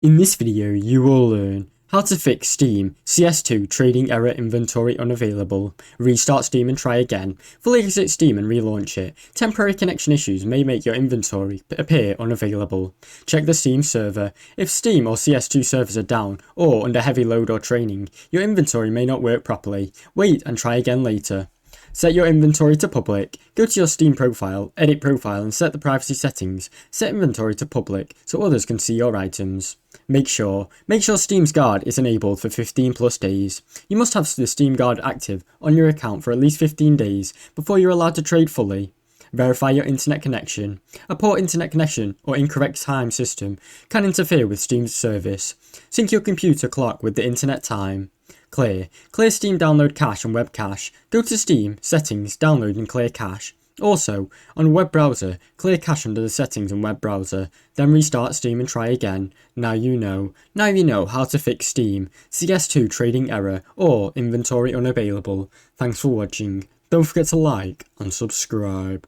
In this video, you will learn how to fix Steam CS2 trading error inventory unavailable, restart Steam and try again, fully exit Steam and relaunch it. Temporary connection issues may make your inventory appear unavailable. Check the Steam server. If Steam or CS2 servers are down or under heavy load or training, your inventory may not work properly. Wait and try again later. Set your inventory to public. Go to your Steam profile, edit profile and set the privacy settings. Set inventory to public so others can see your items. Make sure Steam's guard is enabled for 15 plus days. You must have the Steam guard active on your account for at least 15 days before you're allowed to trade fully. Verify your internet connection. A poor internet connection or incorrect time system can interfere with Steam's service. Sync your computer clock with the internet time. Clear Steam download cache and web cache. Go to Steam, settings, download and clear cache. Also, on a web browser, clear cache under the settings and web browser, then restart Steam and try again. Now you know how to fix Steam, CS2 trading error or inventory unavailable. Thanks for watching. Don't forget to like and subscribe.